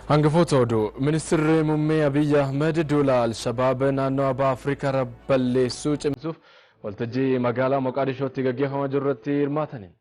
Hangafoota oduu Ministeerri Muummee Abiy Ahmed duula Al-Shabaab naannoo Baha Afrikaa balleessuu cimsuuf waltajjii magaalaa Moqaadishootti gaggeeffamaa jiru irratti hirmaataniin.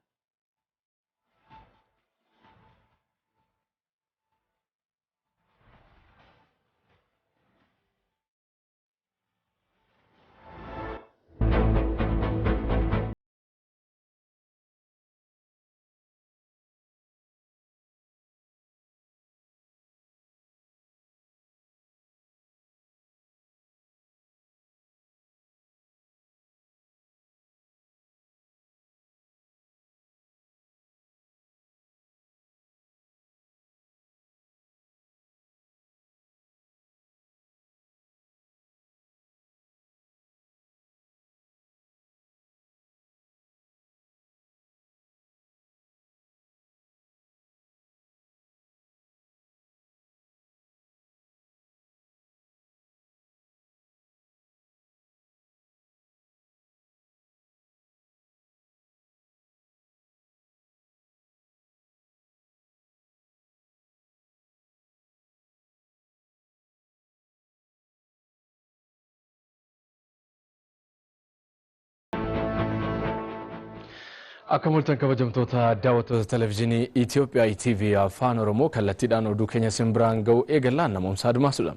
Akkamultan kabajamtoota daawwattoota televezyiinii Itoophiyaa ITV Afaan Oromoo kallattiidhaan oduu keenya simbiraan ga'u eegallaan namoomsa adumaasudha.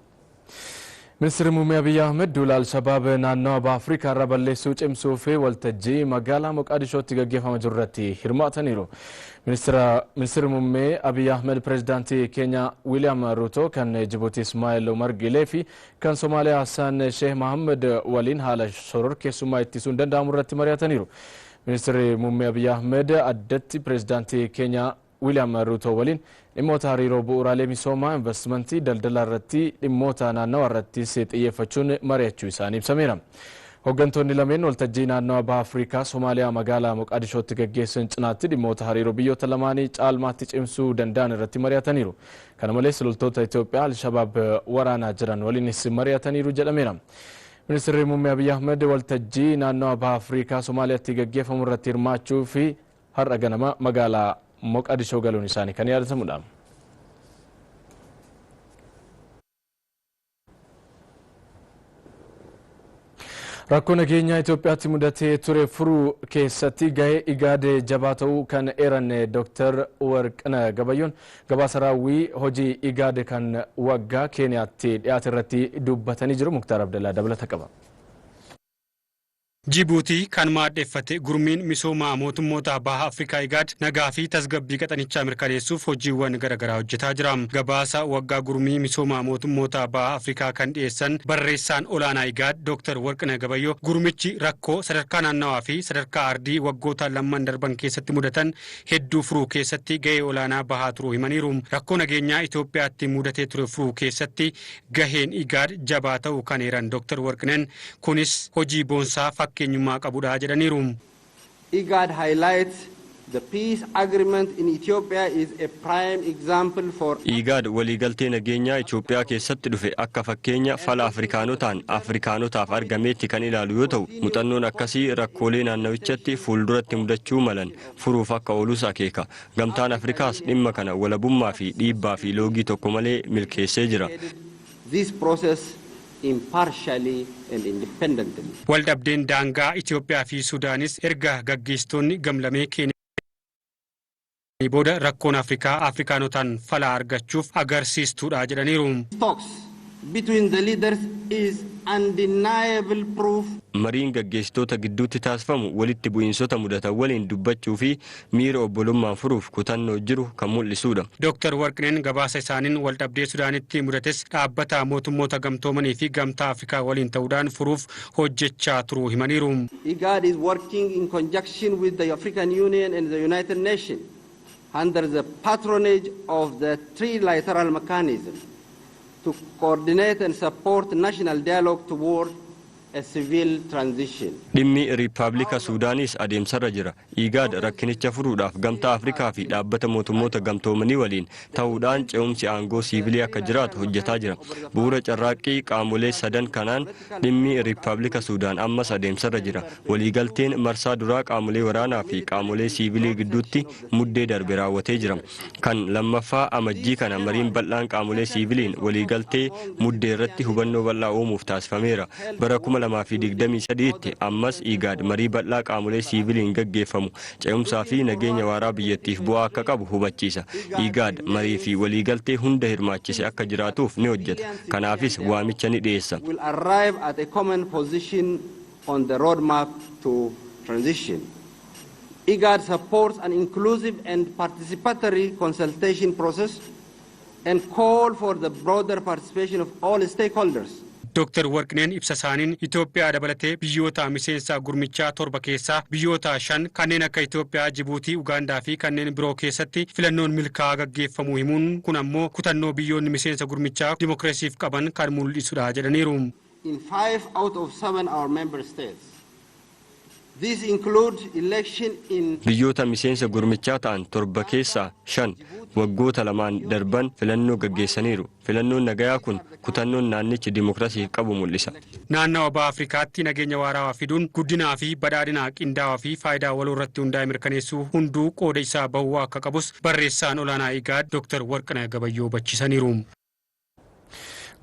Ministeerri Muummee Abiy Ahmed duula Al-Shabaab naannoo Baha Afrikaa irra balleessuu cimsuu fi waltajjii magaalaa Moqaadishootti gaggeeffamaa jiru irratti hirmaataniiru. Ministeerri Muummee Abiy Ahmed pirezidaantii Keeniyaa Wiiliyaam Ruuto kan Jibuutii Ismaa'eel Umar Gilee fi kan Somaaliyaa Hassan Sheekh Mohammed waliin haala shororkeessummaa ittisuun danda'amu irratti mari'ataniiru. Ministeerri Muummee Abiy Ahmed addatti pirezidaantii Keeniyaa Wiiliyaam Ruuto waliin dhimmoota hariiroo bu'uuraalee misoomaa investimentii daldala irratti dhimmoota naannawaa irratti xiyyeeffachuun mari'achuu isaanii ibsameera. Hooggantoonni lameen waltajjii naannawaa Baha Afrikaa Somaaliyaa magaalaa Moqaadishootti gaggeessan cinaatti dhimmoota hariiroo biyyoota lamaanii caalmaatti cimsuu danda'an irratti mari'ataniiru. Kana malees loltoota Itoophiyaa Al-Shabaab waraanaa jiran waliinis mari'ataniiru jedhameera. Ministeerri Muummee Abiy Ahmed waltajjii naannawaa Baha Afrikaa Somaaliyaatti gaggeeffamu irratti hirmaachuu fi har'a ganama magaalaa Moqaadishoo galuun isaanii kan yaadatamudha. Rakkoo nageenyaa Itoophiyaatti mudatee ture furuu keessatti gahee IGAD jabaa ta'uu kan eeran Dr. Warqinaa Gabayyoon gabaasa raawwii hojii IGAD kan waggaa Keeniyaatti dhiyaate irratti dubbatanii jiru. Muktaar Abdallaa dabalata qaba. Jibuutii kan maaddeeffate gurmiin misooma mootummoota Baha Afrikaa IGAD nagaa fi tasgabbii qaxanichaa mirkaneessuuf hojiiwwan garaagaraa hojjetaa jira. Gabaasa waggaa gurmii misooma mootummoota Baha Afrikaa kan dhiyeessan barreessaan olaanaa IGAD Dr. Warqinaa Gabayyoo gurmichi rakkoo sadarkaa naannawaa fi sadarkaa ardii waggoota lamman darban keessatti mudatan hedduu furuu keessatti gahee olaanaa bahaa turuu himaniiru. Rakkoo nageenyaa Itoophiyaatti mudatee ture furuu keessatti gaheen IGAD jabaa ta'uu kan eeran Dr. Warqinaan kunis hojii boonsaa keenyummaa qabudha jedhaniiru. IGAD highlights the peace agreement in Ethiopia is a prime example for IGAD waliigaltee nageenyaa Itoophiyaa keessatti dhufe akka fakkeenya fala Afrikaanotaaf argameetti kan ilaalu yoo ta'u muuxannoon akkasii rakkoolee naannawichatti fuulduratti mudachuu malan furuuf akka oolus akeeka. Gamtaan Afrikaas dhimma kana walabummaa fi dhiibbaa fi loogii tokko malee milkeessee jira. This process impartially and independently. Waldhabdeen daangaa Itoophiyaa fi Sudaanis erga gaggeessitoonni gamlamee Keeniyaa booda rakkoon Afrikaanotaan fala argachuuf agarsiistuudha jedhaniiru. Talks between the leaders is undeniable proof. Mariin gaggeessitoota gidduutti taasifamu walitti bu'iinsota mudatan waliin dubbachuu fi miira obbolummaan furuuf kutannoo jiru kan mul'isudha. Dr. Warqinaan gabaasa isaaniin waldhabdee Sudaanitti mudates dhaabbata mootummoota gamtoomanii fi gamtaa Afrikaa waliin ta'uudhaan furuuf hojjechaa turuu himaniiru. IGAD is working in conjunction with the African Union and the United Nations under the patronage of the trilateral mechanism to coordinate and support national dialogue toward a civil transition. Dhimmi Riippaabilika Suudaanis adeemsarra jira. IGAD rakkinicha furuudhaaf gamtaa Afrikaa fi dhaabbata mootummoota gamtoomanii waliin ta'uudhaan ce'umsi aangoo siivilii akka jiraatu hojjetaa jira. Bu'uura carraaqqii qaamolee sadan kanaan dhimmi Riippaabilika Suudaan ammas adeemsarra jira. Waliigalteen marsaa duraa qaamolee waraanaa fi qaamolee siivilii gidduutti muddee darbe raawwatee jira. Kan lammaffaa amajjii kana mariin bal'aan qaamolee siiviliin waliigaltee muddee irratti hubannoo bal'aa uumuuf taasifameera. Bara 2023tti ammas IGAD marii bal'aa qaamolee siiviliin gaggeeffamu ce'umsaa fi nageenya waaraa biyyattiif bu'aa akka qabu hubachiisa. IGAD marii fi waliigaltee hunda hirmaachise akka jiraatuuf ni hojjeta. Kanaafis waamicha ni dhiyeessa. Will arrive at a common position on the roadmap to transition. IGAD supports an inclusive and participatory consultation process and call for the broader participation of all stakeholders. Dr. Warqineen ibsa isaaniin Itoophiyaa dabalatee biyyoota miseensa gurmichaa 7 keessaa biyyoota 5 kanneen akka Itoophiyaa, Jibuutii, Ugaandaa fi kanneen biroo keessatti filannoon milkaa'aa gaggeeffamuu himuun kun ammoo kutannoo biyyoonni miseensa gurmichaa dimookiraasiif qaban kan mul'isudha jedhaniiru. In 5 out of 7 our member states. These include election in Biyyoota miseensa gurmichaa ta'an 7 keessaa 5 waggoota lamaan darban filannoo gaggeessaniiru. Filannoon nagayaa kun kutannoon naannichi dimookiraasiif qabu mul'isa. Naannawa baha Afrikaatti nageenya waaraa fiduun guddinaa fi badhaadhina qindaa'aa fi faayidaa waloo irratti hundaa'e mirkaneessuu hunduu qooda isaa bahuu akka qabus barreessaan olaanaa IGAD Dr. Warqinee Gabayyoo hubachiisaniiru.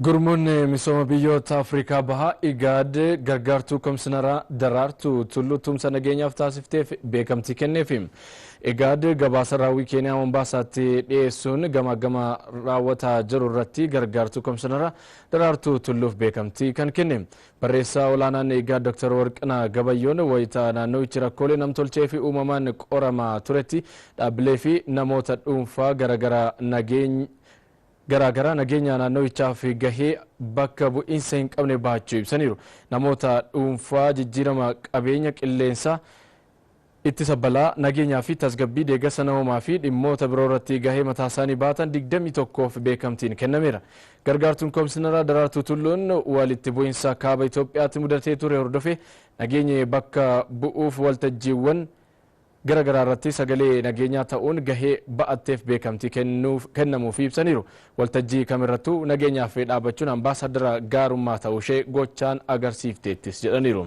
Gurmuun misooma biyyoota Afrikaa bahaa IGAD gargaartuu komishinara Daraartuu Tulluu tumsa nageenyaaf taasifteef beekamtii kenneefi. IGAD gabaasa raawwii Keeniyaa Mombaasaatti dhiyeessuun gama raawwataa jiru irratti gargaartuu komishinara Daraartuu Tulluuf beekamtii kan kenne. Barreessaa olaanaan IGAD Dr. Warqinee Gabayyoon wayita naannowichi rakkoolee namtolchee fi uumamaan qoramaa turetti dhaabbilee fi namoota dhuunfaa garaagaraa nageenya naannowichaaf gahee bakka bu'iinsa hin qabne baachuu ibsaniiru. Namoota dhuunfaa jijjiirama qabeenya qilleensaa ittisa balaa nageenyaa fi tasgabbii deeggarsa namoomaa fi dhimmoota biroo irratti gahee mataa isaanii baatan 21f beekamtiin kennameera. Gargaartuun komishinara Daraartuu Tulluun walitti bu'iinsa kaaba Itoophiyaatti mudatee ture hordofee nageenya bakka bu'uuf waltajjiiwwan garagaraa irratti sagalee nageenyaa ta'uun gahee ba'atteef beekamtii kennamuuf ibsaniiru. Waltajjii kamirrattuu nageenyaaf dhaabbachuun ambaasaadara gaarummaa ta'uu ishee gochaan agarsiifteettis jedhaniiru.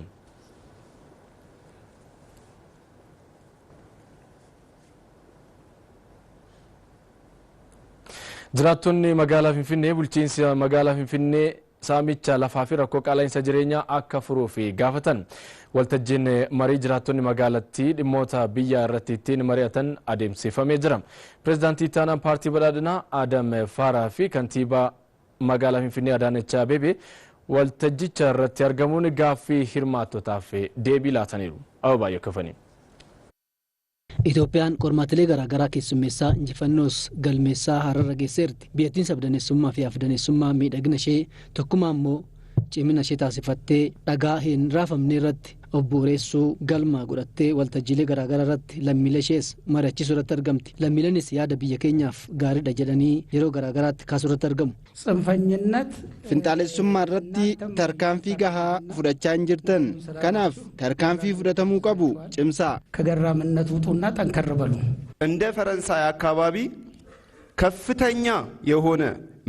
Jiraattonni magaalaa Finfinnee bulchiinsi magaalaa Finfinnee saamicha lafaa fi rakkoo qaala'insa jireenyaa akka furuuf gaafatan. Waltajjiin marii jiraattonni magaalattii dhimmoota biyyaa irratti ittiin mari'atan adeemsifamee jira. Pireezidaantii ittaanaan paartii badhaadhinaa Adam Faaraa fi kantiibaa magaalaa Finfinnee Adaanech Abeebee waltajjicha irratti argamuun gaaffii hirmaattotaaf deebii laataniiru. Abaayyoo Kafanii. Itoophiyaan qormaatilee garaagaraa keessummeessaa injifannoos galmeessaa hararra geesseerti. Biyyattiin sabdaneessummaa fi afdaneessummaa miidhagina ishee tokkummaa immoo cimina ishee taasifattee dhagaa hin raafamne irratti obboreessuu galma godhattee waltajjiilee garaagaraa irratti lammiilee ishees mari'achiisuu irratti argamti. Lammiileenis yaada biyya keenyaaf gaariidha jedhanii yeroo garaagaraatti kaasuu irratti argamu. ጽንፈኝነት finxaalessummaa irratti tarkaanfii gahaa fudhachaa hin jirtan. Kanaaf tarkaanfii fudhatamuu qabu cimsaa. ከገራምነት ውጡና ጠንከር በሉ። እንደ ፈረንሳይ አካባቢ ከፍተኛ የሆነ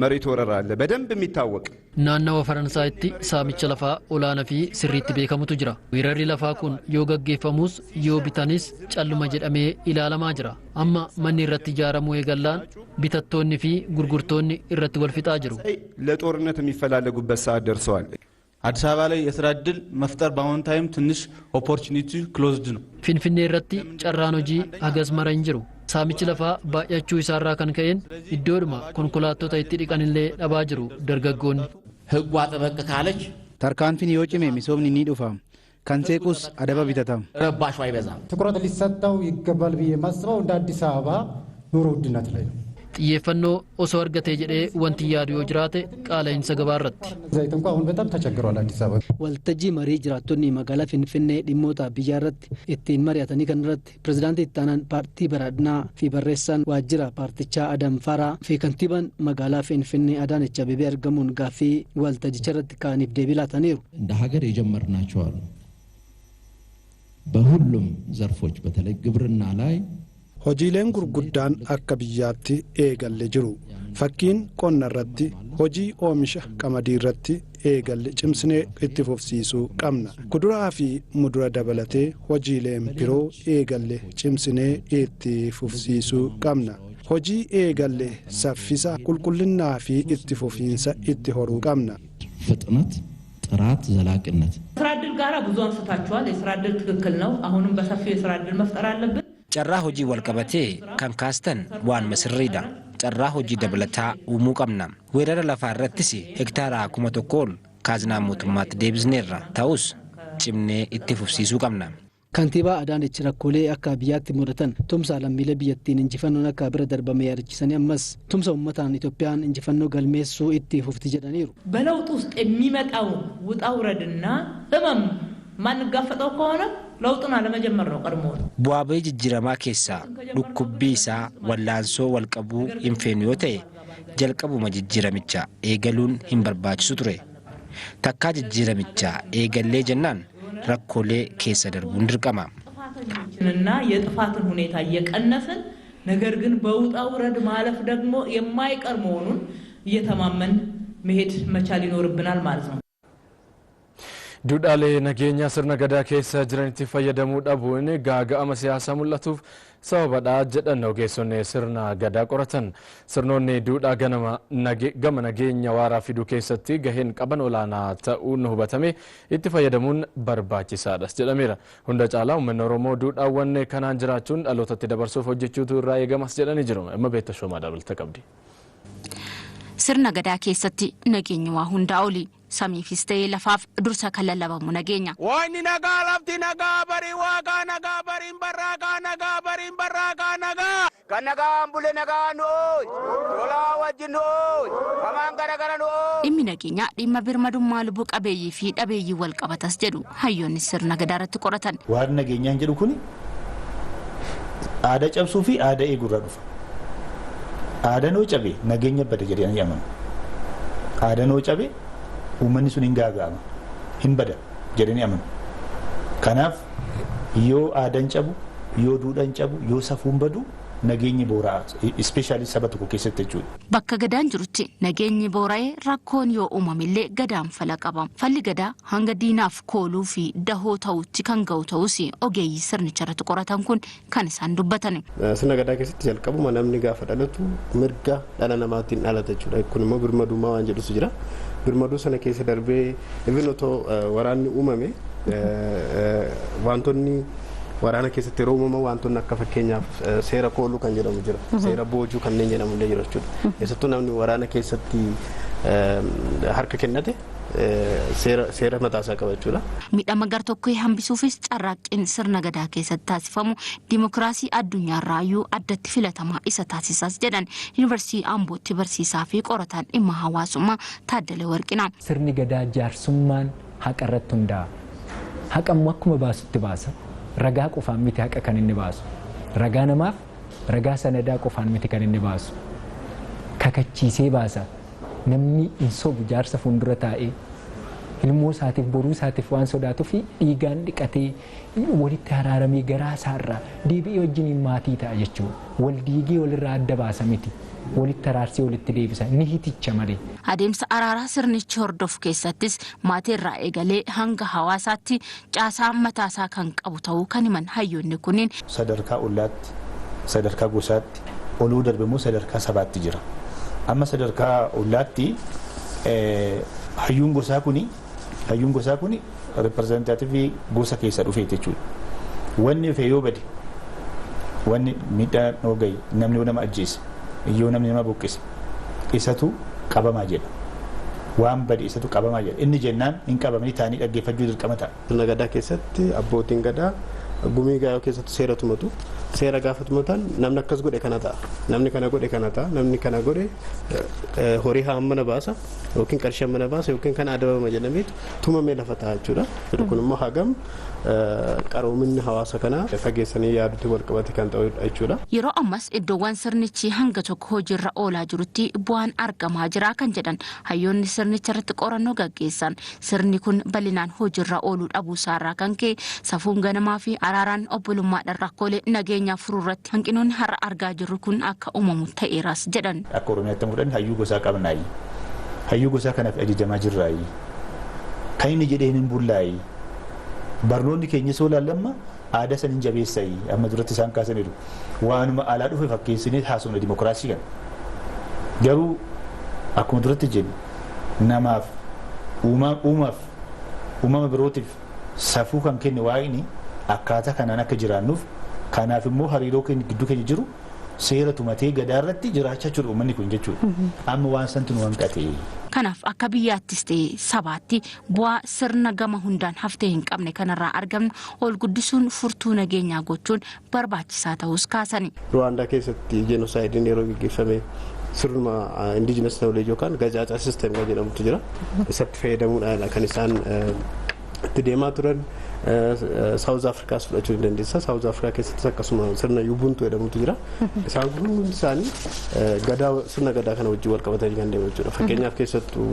መሬት ወረራ አለ በደንብ የሚታወቅ naannawa Faransaaytti saamicha lafaa olaanaa fi sirriitti beekamutu jira. Weerarri lafaa kun yoo gaggeeffamus yoo bitanis calluma jedhamee ilaalamaa jira. Amma manni irratti ijaaramuu eegallaan bitattoonni fi gurgurtoonni irratti wal fixaa jiru. ለጦርነት የሚፈላለጉበት ሰዓት ደርሰዋል። አዲስ አበባ ላይ የስራ ዕድል መፍጠር በአሁን ታይም ትንሽ ኦፖርቹኒቲ ክሎዝድ ነው። Finfinnee irratti carraan hojii hagas mara hin jiru. Saamichi lafaa baay'achuu isaarraa kan ka'een iddoodhuma konkolaattota itti dhiqanillee dhabaa jiru dargaggoonni. ህጉ አጥበቅ ካለች tarkaanfiin yoo cime misoomni ni dhufa. Kan seequs adaba bitatama. ረባሹ አይበዛም። ትኩረት ሊሰጠው ይገባል ብዬ የማስበው እንደ አዲስ አበባ ኑሮ ውድነት ላይ ነው። xiyyeeffannoo osoo argatee jedhee wanti yaadu yoo jiraate qaala'insa gabaa irratti. ዘይት እንኳን አሁን በጣም ተቸግሯል አዲስ አበባ። waltajjii marii jiraattonni magaalaa Finfinnee dhimmoota biyyaa irratti ittiin mari'atanii kan irratti pirezidaantii itti aanaan paartii badhaadhinaa fi barreessaan waajjira paartichaa Adam Faraa fi kantiibaan magaalaa Finfinnee Adaanech Abeebee argamuun gaaffii waltajjicha irratti kaaniif deebii laataniiru. እንደ ሀገር የጀመርናቸው አሉ በሁሉም ዘርፎች በተለይ ግብርና ላይ hojiileen gurguddaan akka biyyaatti eegalle jiru. Fakkiin qonna irratti hojii oomisha qamadii irratti eegalle cimsinee itti fufsiisuu qabna. Kuduraa fi mudura dabalatee hojiileen biroo eegalle cimsinee itti fufsiisuu qabna. Hojii eegalle saffisa qulqullinnaa fi itti fufiinsa itti horuu qabna. ፍጥነት ጥራት ዘላቂነት ስራ ዕድል ጋራ ብዙ አንስታችኋል። የስራ ዕድል ትክክል ነው። አሁንም በሰፊው የስራ ዕድል መፍጠር አለብን። carraa hojii walqabatee kan kaastan waan masirriidha. carraa hojii dabalataa uumuu qabna. weerara lafaa irrattis hektaara 1,000 kaaznaa mootummaatti deebisneerra. ta'us cimnee itti fufsiisuu qabna. kantiibaa Adaanech rakkoolee akka biyyaatti mudatan tumsa lammiilee biyyattiin injifannoon akka bira darbame yaadachiisanii ammas tumsa uummataan Itoophiyaan injifannoo galmeessuu itti fufti jedhaniiru. በለውጥ ውስጥ የሚመጣውን ውጣ ውረድና ህመም ማንጋፈጠው ከሆነ ለውጥና ለመጀመር ነው ቀድሞ bu'aa bayii jijjiiramaa keessaa dhukkubbii isaa wallaansoo walqabuu hin feenu yoo ta'e jalqabuma jijjiiramicha eegaluun hin barbaachisu ture. takkaa jijjiiramicha eegallee jennaan rakkoolee keessa darbuun dirqama. ጥፋተኞችንና የጥፋትን ሁኔታ እየቀነስን ነገር ግን በውጣ ውረድ ማለፍ ደግሞ የማይቀር መሆኑን እየተማመን መሄድ መቻል ይኖርብናል ማለት ነው. duudhaalee nageenya sirna gadaa keessa jiranitti fayyadamuu dhabuun gaaga'ama siyaasaa mul'atuuf sababadha jedhan ogeessonni sirna gadaa qoratan. sirnoonni duudhaa gama nageenya waaraa fiduu keessatti gaheen qaban olaanaa ta'uun hubatame itti fayyadamuun barbaachisaadhas jedhameera. hunda caalaa uummanni Oromoo duudhaawwan kanaan jiraachuun dhalootatti dabarsuuf hojjechuutu irraa eegamas jedhanii jiru. amma beektashoomaa dabalata qabdi. sirna gadaa keessatti nageenyi waa hundaa oli. samiifis ta'ee lafaaf dursa kan lallabamu nageenya. Waanni nagaa lafti nagaa barii waaqaa nagaa bariin barraagaa nagaa bariin barraagaa nagaa. Kan nagaan bule nagaa nooyi lolaa wajjin nooyi hamaan garagara nooyi. dhimmi nageenyaa dhimma birmadummaa lubbuu qabeeyyii fi dhabeeyyii wal qabatas jedhu hayyoonni sirna gadaa irratti qoratan. waan nageenyaan jedhu kun aadaa cabsuu fi aadaa eegurraa dhufa. aadaa noo cabe nageenya bada jedhanii amanu. aadaa noo cabe uummanni sun hin gaaga'ama hin bada jedhanii amanu. kanaaf yoo aadaan cabu yoo duudhaan cabu yoo safuun badu nageenyi boora'aa ispeeshaalii saba tokko keessatti jechuudha. bakka gadaan jirutti nageenyi boora'ee rakkoon yoo uumamillee gadaan fala qaba. falli gadaa hanga diinaaf kooluu fi dahoo ta'utti kan ga'u ta'us ogeeyyii sirnicha irratti qoratan kun kan isaan dubbatan. sirna gadaa keessatti jalqabuma namni gaafa dhalatu mirga dhala namaatiin dhalata jechuudha. kun immoo birmadummaa waan jedhutu jira. birmaduu sana keessa darbee even otoo waraanni uumame wantoonni waraana keessatti yeroo uumaman wantoonni akka fakkeenyaaf seera kooluu kan jedhamu jira. seera boojuu kanneen jedhamu illee jira jechuudha. keessattuu namni waraana keessatti harka kennate seera mataasaa qaba jechuudha. miidhama gar-tokkoo hambisuufis carraaqqiin sirna gadaa keessatti taasifamu dimokiraasii addunyaarraayyuu addatti filatamaa isa taasisaas jedhan yuunivarsiitii Ambootti barsiisaa fi qorataan dhimma hawaasummaa Taaddalee Warqinaa. sirni gadaa jaarsummaan haqa irratti hundaa'a. haqammoo akkuma baasutti baasa. ragaa qofaan miti haqa kan inni baasu. ragaa namaaf ragaa sanadaa qofaan miti kan inni baasu. kakachiisee baasa. namni hin sobu jaarsa fuuldura taa'ee ilmoo isaatiif boruu isaatiif waan sodaatu fi dhiigaan dhiqatee walitti haraaramee garaa isaarraa deebi'ee wajjiniin maatii ta'a jechuudha. wal diigee walirraa adda baasa miti. walitti araarsee walitti deebisa ni hiticha malee. adeemsa araaraa sirnichi hordofu keessattis maatii irraa eegalee hanga hawaasaatti caasaa mataasaa kan qabu ta'uu kan himan hayyoonni kunniin. sadarkaa ollaatti sadarkaa gosaatti oluu darbemoo sadarkaa sabaatti jira. amma sadarkaa ollaatti hayyuun gosaa kuni reprezentaatiivii gosa keessa dhufee jechuudha. wanni dhufee yoo bade wanni miidhaa noo gahe namni nama ajjeese yoo namni nama buqqise isatu qabamaa jedha. waan bade isatu qabamaa jedha. inni jennaan hin qabamanii taanii dhaggeeffachuu dirqama ta'a. sirna gadaa keessatti abbootiin gadaa gumii gaayoo keessatti seera tumatu seera gaafa tumatan namni akkas godhe kana ta'a namni kana godhe kana ta'a namni kana godhe horii hammana baasa yookiin qarshii hammana baasa yookiin kana adabama jedhameetu tumamee lafa ta'a jechuudha. Kun immoo hagam qaroominni hawaasa kanaa fageessanii yaadutti wal qabate kan ta'u jechuudha. Yeroo ammas iddoowwan sirnichi hanga tokko hojiirra oolaa jirutti bu'aan argamaa jira kan jedhan hayyoonni sirnicha irratti qorannoo gaggeessan sirni kun bal'inaan hojiirra ooluu dhabuu isaarraa kan ka'e safuun ganamaa fi araaraan obbolummaadhaan rakkoolee nageenyaa furuu irratti hanqinoonni har'a argaa jirru kun akka uumamu ta'eeras jedhan. Akka Oromiyaatti mudhan hayyuu gosaa qabnaayi. Hayyuu gosaa kanaaf ajajamaa jirraayi. Kan inni jedhee hin bullaayi. Barnoonni keenya soo laallamma aadaa saniin jabeessayi amma duratti isaan kaasaniiru waanuma alaa dhufe fakkeessinee haasofna dimokiraasii kan garuu akkuma duratti jennu namaaf uumama birootiif safuu kan kenne waaqni akkaataa kanaan akka jiraannuuf kanaaf immoo hariiroo gidduu keenya jiru seera tumatee gadaa irratti jiraachaa jiru uummanni kun jechuudha amma waan santu nu hanqate. Kanaaf akka biyyaattis ta'e sabaatti bu'aa sirna gama hundaan haftee hin qabne kanarraa argamnu ol guddisuun furtuu nageenyaa gochuun barbaachisaa ta'us kaasani. Ruwaandaa keessatti jeenosaayidiin yeroo gaggeeffame sirnuma indigenous knowledge yookaan gajaacaa sisteemii jedhamutu jira. Isatti fayyadamuudhaan kan isaan itti deemaa turan. South Africa fudhachuu ni dandeessa. South Africa keessattis akkasuma sirna Ubuntu jedhamutu jira. Isaan kun hundi isaanii sirna gadaa kana wajjin wal qabatanii kan deemu jechuudha. Fakkeenyaaf keessattuu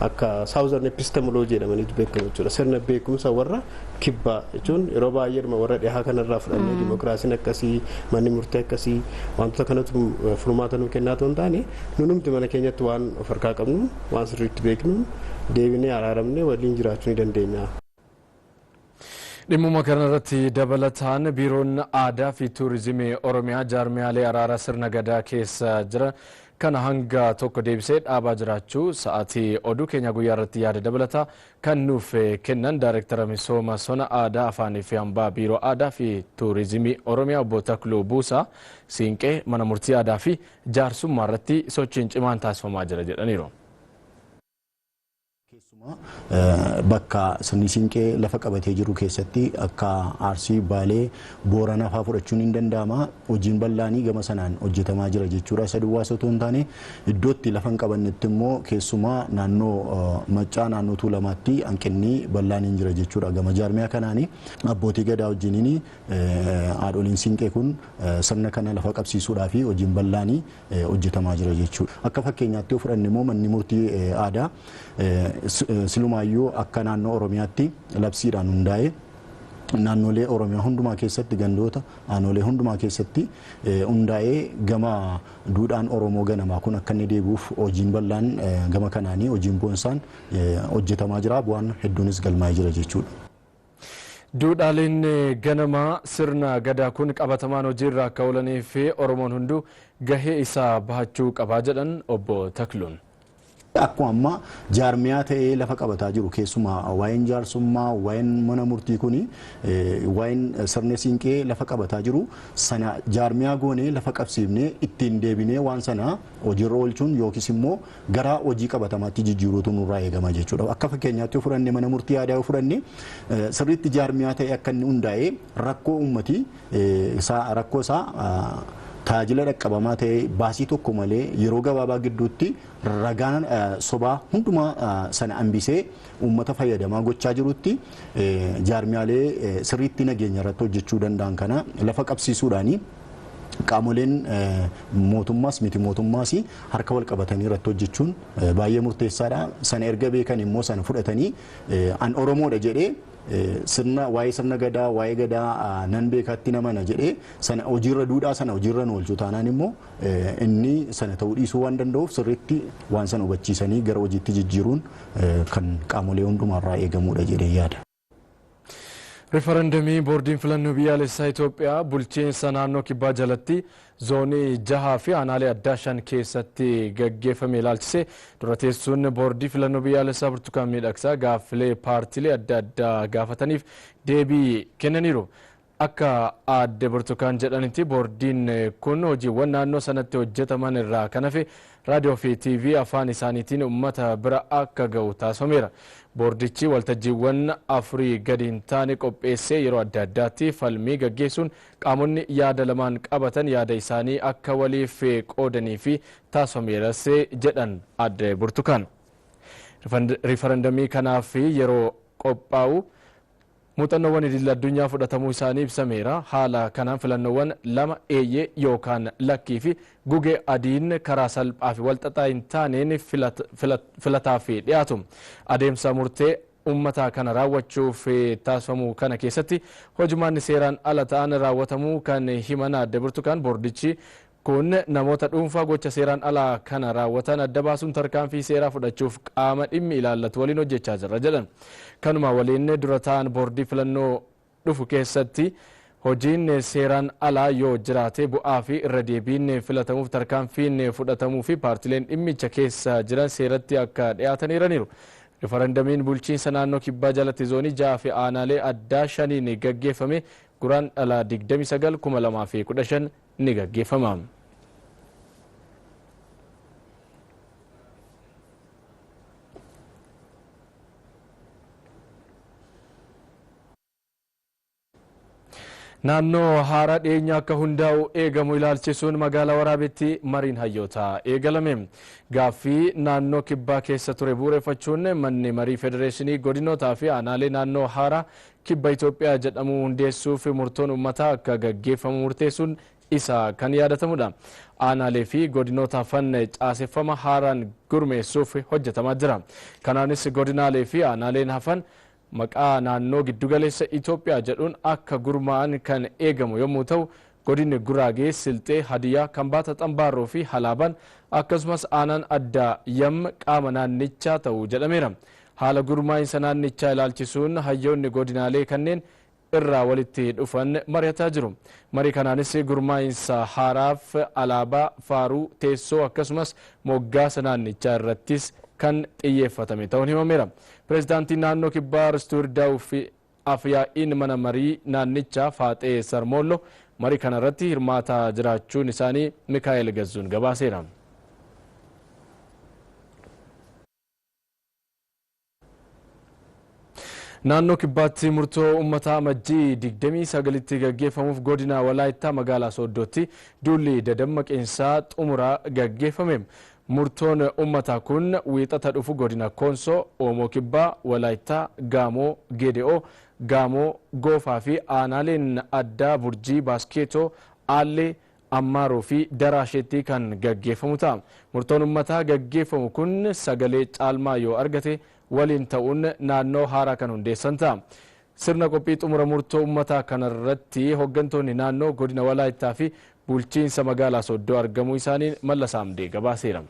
akka Southern Epistemology jedhamaniitu beekamu jechuudha. Sirna beekumsa warra kibbaa jechuun yeroo baay'ee warra dhihaa kanarraa fudhannee dimokiraasiin akkasii manni murtee akkasii wantoota kanatu furmaata nu kennaa ta'uu hin taane nunumti mana keenyatti waan of harkaa qabnu waan sirriitti beeknu deebinee araaramnee waliin jiraachuu ni dandeenya. Dhimmuma kanarratti dabalataan biiroon aadaa fi tuurizimii Oromiyaa jaarmiyaalee araara sirna gadaa keessa jira kana hanga tokko deebisee dhaabaa jiraachuu sa'aatii oduu keenya guyyaa irratti yaada dabalataa kan nuuf kennan daayireektara misooma sona aadaa afaanii fi hambaa biiroo aadaa fi tuurizimii Oromiyaa obbo Takluu Buusaa siinqee mana murtii aadaa fi jaarsummaa irratti sochiin cimaan taasifamaa jira jedhaniiru. Bakka sirni siinqee lafa qabatee jiru keessatti akka Arsii Baalee Booranaa fa'aa fudhachuun hin danda'ama. Hojiin bal'aanii gama sanaan hojjetamaa jira jechuudha. Isa duwwaa osoo hin taane iddootti lafa hin qabannetti immoo keessumaa naannoo Maccaa naannoo Tuulamaatti hanqinni bal'aan hin jira jechuudha. Gama jaarmiyaa kanaanii abbootii gadaa wajjiniin haadholiin siinqee kun sirna kana lafa qabsiisuudhaa fi hojiin bal'aanii hojjetamaa jira jechuudha. Akka fakkeenyaatti yoo fudhanne immoo manni murtii aadaa silumaayyuu akka naannoo Oromiyaatti labsiidhaan hundaa'ee naannolee Oromiyaa hundumaa keessatti gandoota aanolee hundumaa keessatti hundaa'ee gama duudhaan Oromoo ganamaa kun akka inni deebi'uuf hojiin bal'aan gama kanaanii hojiin boonsaan hojjetamaa jira bu'aan hedduunis galmaa'ee jira jechuudha. Duudhaaleen ganamaa sirna gadaa kun qabatamaan hojiirra akka oolanii fi Oromoon hunduu gahee isaa bahachuu qabaa jedhan obbo Takluun. Akkuma amma jaarmiyaa ta'ee lafa qabataa jiru keessumaa waa'een jaarsummaa waa'een mana murtii kuni waa'een sirna siinqee lafa qabataa jiru sana jaarmiyaa goonee lafa qabsiifnee ittiin deebinee waan sana hojiirra oolchuun yookiis immoo gara hojii qabatamaatti jijjiiruutu nurraa eegama jechuudha. Akka fakkeenyaatti yoo fudhanne mana murtii aadaa yoo fudhanne sirriitti jaarmiyaa ta'ee akka inni hundaa'ee rakkoo uummatii rakkoo isaa tajaajila dhaqqabamaa ta'ee baasii tokko malee yeroo gabaabaa gidduutti ragaan sobaa hundumaa sana hambisee uummata fayyadamaa gochaa jirutti jaarmiyaalee sirriitti nageenya irratti hojjechuu danda'an kana lafa qabsiisuudhaanii qaamoleen mootummaas miti mootummaas harka wal qabatanii irratti hojjechuun baay'ee murteessaadha. Sana erga beekan immoo sana fudhatanii an Oromoodha jedhee sirna waa'ee sirna gadaa waa'ee gadaa nan beekatti namana jedhee sana hojiirra duudhaa sana hojiirra oolchuu taanaan immoo inni sana ta'uu dhiisuu waan danda'uuf sirriitti waan sana hubachiisanii gara hojiitti jijjiiruun kan qaamolee hundumaarraa eegamudha jedhee yaada. Referendumii boordiin filannoo biyyaalessaa Itoophiyaa bulchiinsa naannoo kibbaa jalatti zoonii 6 fi aanaalee addaa 5 keessatti gaggeeffame ilaalchisee dura teessuun boordii filannoo biyyaalessaa Burtukaan Miidhagsaa gaaffilee paartiilee adda addaa gaafataniif deebii kennaniiru. akka adde burtukaan jedhanitti boordiin kun hojiiwwan naannoo sanatti hojjetaman irraa kan hafe raadiyoo fi TV afaan isaaniitiin uummata bira akka ga'u taasifameera. Boordichi waltajjiiwwan 4 gadi hin taane qopheessee yeroo adda addaatti falmii gaggeessuun qaamonni yaada lamaan qabatan yaada isaanii akka waliif qoodanii fi taasifameeras jedhan adde burtukaan. Riifarandamii kanaaf yeroo qophaa'u muuxannoowwan idil addunyaa fudhatamuu isaanii ibsameera. Haala kanaan filannoowwan 2 eeyyee yookaan lakkii fi gugee adiin karaa salphaa fi walxaxaa hin taaneen filataaf dhiyaatu. Adeemsa murtee uummataa kana raawwachuuf taasifamuu kana keessatti hojimaanni seeraan ala ta'an raawwatamuu kan himan adde burtukaan boordichi kun namoota dhuunfaa gocha seeraan alaa kana raawwatan adda baasuun tarkaanfii seeraa fudhachuuf qaama dhimmi ilaallatu waliin hojjechaa jira jedhan. Kanuma waliin dura ta'an boordii filannoo dhufu keessatti hojiin seeraan alaa yoo jiraate bu'aa fi irra deebiin filatamuuf tarkaanfiin fudhatamuu fi paartileen dhimmicha keessa jiran seeratti akka dhiyaataniiraniiru. Riifarandamiin bulchiinsa naannoo kibbaa jalatti zoonii 6 fi aanaalee addaa 5 gaggeeffame guraandhala 29/2015 ni gaggeeffama. Naannoo haaraa dhiyeenya akka hundaa'u eegamu ilaalchisuun magaalaa Waraabeetti mariin hayyootaa eegalame. Gaaffii naannoo kibbaa keessa ture bu'uureffachuun manni marii federeeshinii godinootaa fi aanaalee naannoo haaraa kibba Itoophiyaa jedhamu hundeessuuf murtoon uummataa akka gaggeeffamu murteessuun isa kan yaadatamudha. Aanaalee fi godinoota hafan caaseffama haaraan gurmeessuuf hojjetamaa jira. Kanaanis godinaalee fi aanaaleen hafan maqaa naannoo giddugaleessa Itoophiyaa jedhuun akka gurmaa'an kan eegamu yommuu ta'u godinni Guraagee, Silxee, Hadiyaa, Kambaata, Xambaaroo fi Halaaban akkasumas aanaan addaa yam qaama naannichaa ta'uu jedhameera. Haala gurmaa'insa naannichaa ilaalchisuun hayyoonni godinaalee kanneen irraa walitti dhufan mari'ataa jiru. Marii kanaanis gurmaa'insa haaraaf alaabaa, faaruu, teessoo akkasumas moggaasa naannichaa irrattis kan xiyyeeffatame ta'uun himameera. Pireezidaantiin naannoo kibbaa Ristuu Irdaa'uu fi afyaa'iin mana marii naannichaa Faaxee Sarmoollo marii kanarratti hirmaataa jiraachuun isaanii Mikaa'el Gazzuun gabaaseera. Naannoo kibbaatti murtoo uummataa amajjii 29tti gaggeeffamuuf godina Walaayittaa magaalaa Sooddootti duulli dadammaqiinsaa xumuraa gaggeeffame. Murtoon uummataa kun wiixata dhufu godina Koonsoo, Oomoo Kibbaa, Walaayittaa, Gaamoo, Gede'oo, Gaamoo, Goofaa fi aanaaleen addaa Burjii, Baaskeetoo, Aallee, Ammaaroo fi Daraasheetti kan gaggeeffamu ta'a. Murtoon uummataa gaggeeffamu kun sagalee caalmaa yoo argate waliin ta'uun naannoo haaraa kan hundeessan ta'a. Sirna qophii xumura murtoo uummataa kanarratti hooggantoonni naannoo godina Walaayittaa fi bulchiinsa magaalaa Sooddoo argamuu isaanii Mallas Amdee gabaaseera.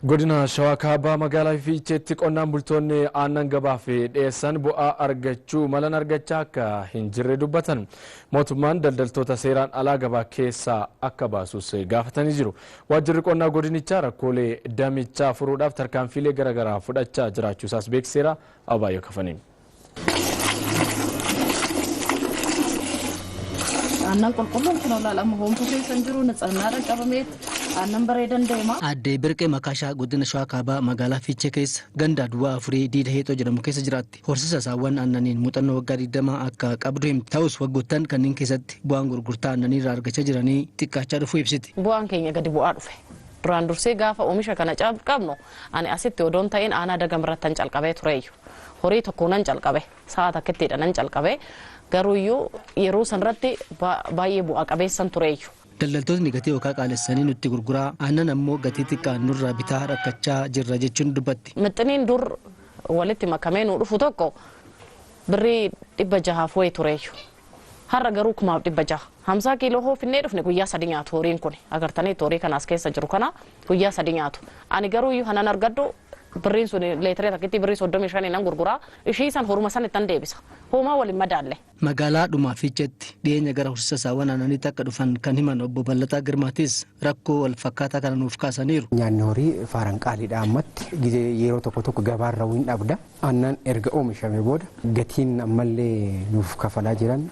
Godina Shawaa Kaabaa magaalaa Fiicheetti qonnaan bultoonni aannan gabaaf dhiyeessan bu'aa argachuu malan argachaa akka hin jirre dubbatan. Mootummaan daldaltoota seeraan alaa gabaa keessaa akka baasus gaafatanii jiru. Waajjirri qonnaa godinichaa rakkoolee damichaa furuudhaaf tarkaanfiilee garaagaraa fudhachaa jiraachuu isaas beeksiseera. Abaayyoo Kafaniin. aannan qulqulluun kun olaalamu homtuu keessan jiru nitsannaadha qabameet aannan bareedan deema. Addee Birqee Makaashaa godina Shawaa Kaabaa magaalaa Fiichee keessa ganda duwwaa afurii diida heexoo jedhamu keessa jiraatti. Horsiisa saawwan aannaniin muuxannoo waggaa 20 akka qabdu himti. Ta'us waggoottan kanneen keessatti bu'aan gurgurtaa aannanii irraa argachaa jiranii xiqqaachaa dhufuu ibsiti. Bu'aan keenya gadi bu'aa dhufe. Duraan dursee gaafa oomisha kana qabnu ani asitti odoon ta'in aanaa dagamarrattan calqabee tureeyyu. Horii tokkoonan calqabe sa'a takkittiidha nan calqabe garuuyyuu yeroo sanirratti baay'ee bu'aa qabeessan tureeyyu. Daldaltoonni gatii yookaan qaalessanii nutti gurguraa aannan ammoo gatii xiqqaan nurraa bitaa rakkachaa jirra jechuun dubbatti. Mixxiniin dur walitti makamee nu dhufu tokko birrii 600 wayii tureeyyu. Har'a garuu 600. 50 kiiloo hoo finnee dhufne guyyaa 3 nyaatu horiin kun agartanii horii kanaas keessa jiru kana guyyaa 3 nyaatu. Ani garuuyyuu hanan argaddu birriin sun leetirii takkitti birrii 35 nan gurguraa ishii san horuma san ittan deebisa. Hoomaa waliin madaalle. magaalaa Dhumaafiichetti dhiyeenya gara horsiisa saawwan aannaniitti akka dhufan kan himan obbo Ballataa Girmaatis rakkoo wal fakkaataa kana nuuf kaasaniiru. Nyaanni horii faaraan qaaliidha ammatti yeroo tokko gabaarra hin dhabda. Aannan erga oomishame booda gatiin ammallee nuuf kafalaa jiran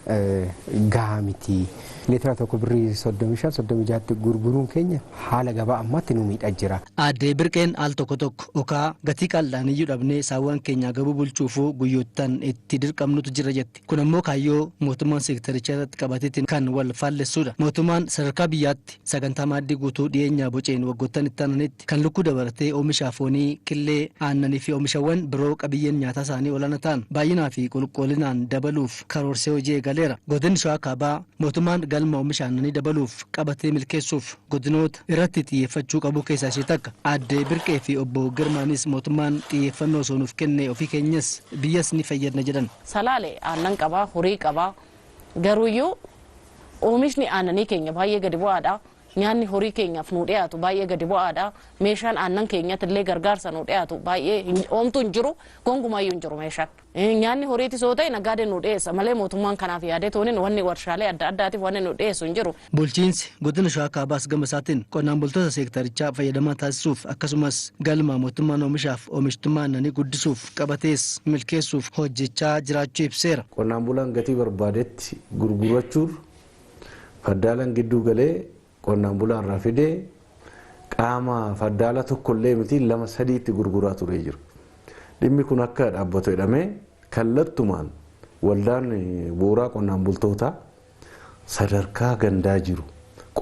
gahaa miti. Leetira tokko birrii 35-36 gurguruun keenya haala gabaa ammatti nu miidhaa jira. Aaddee Birqeen al tokko okaa gatii qal'aan iyyuu dhabnee saawwan keenya gabuu bulchuufuu guyyoottan itti dirqamnutu jira jetti. Kun ammoo kaayyoo mootummaan seektaricha irratti qabateetiin kan wal faallessuudha. Mootummaan sadarkaa biyyaatti sagantaa maaddii guutuu dhiyeenyaa boceen waggoottan itti aananitti kan lukkuu dabalatee oomishaa foonii, qillee, aannanii fi oomishawwan biroo qabiyyeen nyaataa isaanii olaanaa ta'an baay'inaa fi qulqullinaan dabaluuf karoorsee hojii eegaleera. Godinni Shawaa Kaabaa mootummaan galma oomisha aannanii dabaluuf qabatee milkeessuuf godinoota irratti xiyyeeffachuu qabu keessaa ishee takka. Aaddee Birqee fi obbo Girmaanis mootummaan xiyyeeffannoo osoo nuuf kenne ofii keenyas biyyas ni fayyadna jedhan. Salaalee aannan qabaa, horii qabaa. Garuuyyuu oomishni aannanii keenya baay'ee gadi bu'aadha. Nyaanni horii keenyaaf nu dhiyaatu baay'ee gadi bu'aadha. Meeshaan aannan keenyatti illee gargaarsa nu dhiyaatu baay'ee oomtu hin jiru, gonkumayyuu hin jiru meeshaan. Nyaanni horiitis yoo ta'e nagaadeen nu dhiyeessa malee mootummaan kanaaf yaadee tooniin wanni warshaalee adda addaatiif wanni nu dhiyeessu hin jiru. Bulchiinsi godina Shawaa Kaabaas gama isaatiin qonnaan bultoota seektarichaa fayyadamaa taasisuuf akkasumas galma mootummaan oomishaaf oomishtummaa aannanii guddisuuf qabatees milkeessuuf hojjechaa jiraachuu ibseera. Qonnaan bulaan gatii barbaadetti gurgurachuuf faddaalan gidduu galee qonnaan bulaan irraa fidee qaama faddaala tokkollee miti 2-3 gurguraa ture jira. Dhimmi kun akka dhaabbatu jedhamee kallattumaan waldaan bu'uuraa qonnaan bultootaa sadarkaa gandaa jiru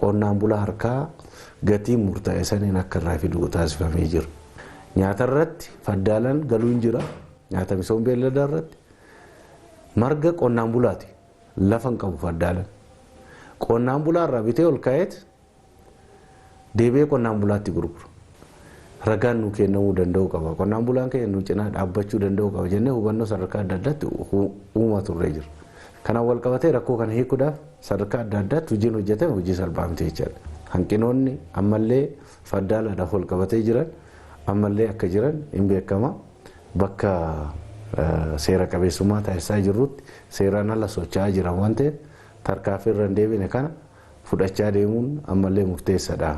qonnaan bulaa harkaa gatii murtaa'e saniin akka irraa fidu taasifamee jira. Nyaata irratti faddaalan galuu hin jira. Nyaata misooma beelladaa irratti marga qonnaan bulaati lafa hin qabu faddaalan. Qonnaan bulaa irraa bitee ol ka'eet deebi'ee qonnaan bulaatti gurgura. Ragaan nu kennamuu danda'u qaba. Qonnaan bulaan keenya nu cinaa dhaabbachuu danda'u qaba jennee hubannoo sadarkaa adda addaatti uumaa turree jira. Kanaan wal qabatee rakkoo kana hiikuudhaaf sadarkaa adda addaatti hojiin hojjetame hojii salphaa miti jechaadha. Hanqinoonni ammallee faddaalaadhaaf wal qabatee jiran ammallee akka jiran hin beekama. Bakka seera qabeessummaa taasisaa jirrutti seeraan ala socho'aa jiran waan ta'eef tarkaanfii irra hin deebine kana fudhachaa deemuun ammallee murteessaadha.